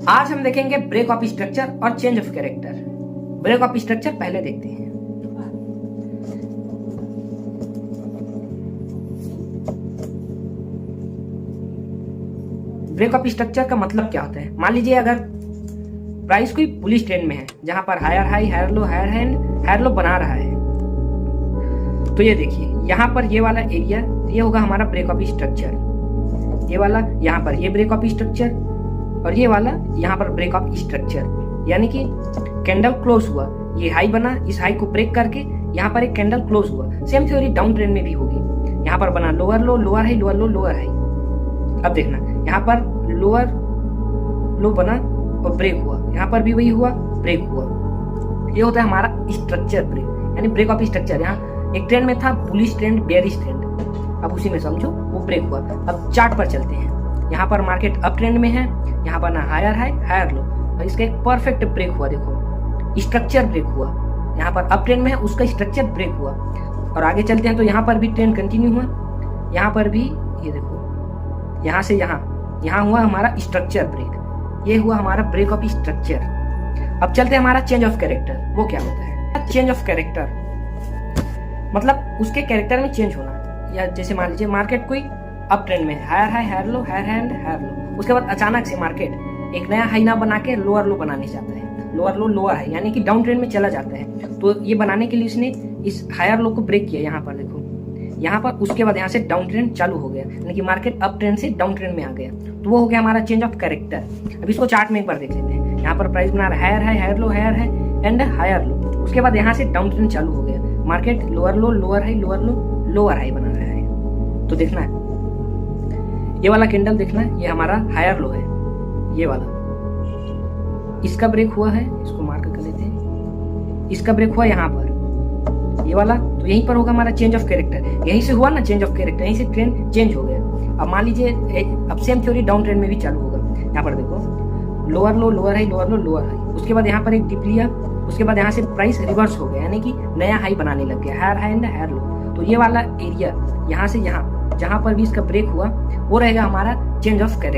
आज हम देखेंगे ब्रेक ऑफ स्ट्रक्चर और change of character. Break of structure पहले देखते हैं। ब्रेक ऑफ स्ट्रक्चर का मतलब क्या होता है? मान लीजिए अगर प्राइस कोई बुलिश ट्रेंड में है, जहां पर higher high, higher low, higher hand, higher low बना रहा है, तो ये देखिए यहाँ पर ये वाला एरिया, ये होगा हमारा ब्रेक ऑफ स्ट्रक्चर। ये वाला यहाँ पर ये ब्रेक ऑफ स्ट्रक्चर और ये वाला यहाँ पर ब्रेक ऑफ स्ट्रक्चर, यानी कि कैंडल क्लोज हुआ, ये हाई बना, इस हाई को ब्रेक करके यहाँ पर एक कैंडल क्लोज हुआ। सेम थ्योरी डाउन ट्रेंड में भी होगी। यहाँ पर बना lower low, lower high, lower low, lower high. अब देखना यहाँ पर लोअर लो बना और ब्रेक हुआ, यहाँ पर भी वही हुआ, ब्रेक हुआ। ये होता है हमारा स्ट्रक्चर ब्रेक, यानी ब्रेक ऑफ स्ट्रक्चर। यहाँ एक ट्रेंड में था बुलिश ट्रेंड, बेयरिश ट्रेंड, अब उसी में समझो वो ब्रेक हुआ। अब चार्ट पर चलते हैं। यहाँ पर मार्केट अप ट्रेंड में है, यहाँ पर ना हायर हाई, हायर लो, और इसका एक परफेक्ट ब्रेक हुआ। देखो स्ट्रक्चर ब्रेक हुआ, यहाँ पर अप ट्रेंड में है, उसका स्ट्रक्चर ब्रेक हुआ। और आगे चलते हैं तो यहाँ पर भी ट्रेंड कंटिन्यू हुआ, यहाँ पर भी ये देखो, यहाँ से यहाँ हुआ हमारा स्ट्रक्चर ब्रेक। ये हुआ हमारा ब्रेक ऑफ स्ट्रक्चर। अब चलते हैं हमारा चेंज ऑफ कैरेक्टर। वो क्या होता है? चेंज ऑफ कैरेक्टर मतलब उसके कैरेक्टर में चेंज होना। या जैसे मान लीजिए मार्केट कोई अप ट्रेंड में है, higher high, higher low, higher hand, higher low, उसके बाद अचानक से मार्केट एक नया हाई ना बना के लोअर लो बनाने जाता है, लोअर लो, लोअर हाई, यानी कि डाउन ट्रेंड में चला जाता है। तो ये बनाने के लिए उसने इस हायर लो को ब्रेक किया। यहाँ पर देखो, यहाँ पर उसके बाद यहाँ से डाउन ट्रेंड चालू हो गया, यानी कि मार्केट अप ट्रेंड से डाउन ट्रेंड में आ गया। तो वो हो गया हमारा चेंज ऑफ कैरेक्टर। अब इसको चार्ट में एक बार देख लेते हैं। यहाँ पर प्राइस बना रहा है higher high, higher low, higher है एंड हायर लो, उसके बाद यहाँ से डाउन ट्रेंड चालू हो गया, market lower low, lower high, lower low, lower high बना रहा है। तो देखना है ये वाला कैंडल, देखना है ये हमारा हायर लो है, ये वाला इसका ब्रेक हुआ है, इसको मार्क कर लेते हैं, इसका ब्रेक हुआ यहाँ पर, ये वाला। तो यहीं पर होगा हमारा चेंज ऑफ कैरेक्टर, यहीं से हुआ ना चेंज ऑफ कैरेक्टर, यहीं से ट्रेंड चेंज हो गया। अब मान लीजिए अब सेम थ्योरी डाउन ट्रेंड में भी चालू होगा। यहाँ पर देखो lower low, lower high, lower low, lower high, उसके बाद यहाँ पर एक डिप लिया, उसके बाद यहाँ से प्राइस रिवर्स हो गया, यानी कि नया हाई बनाने लग गया, higher high and higher low. तो ये वाला एरिया यहाँ से यहाँ जहाँ पर भी इसका ब्रेक हुआ वो रहेगा हमारा चेंज ऑफ कैरेक्टर।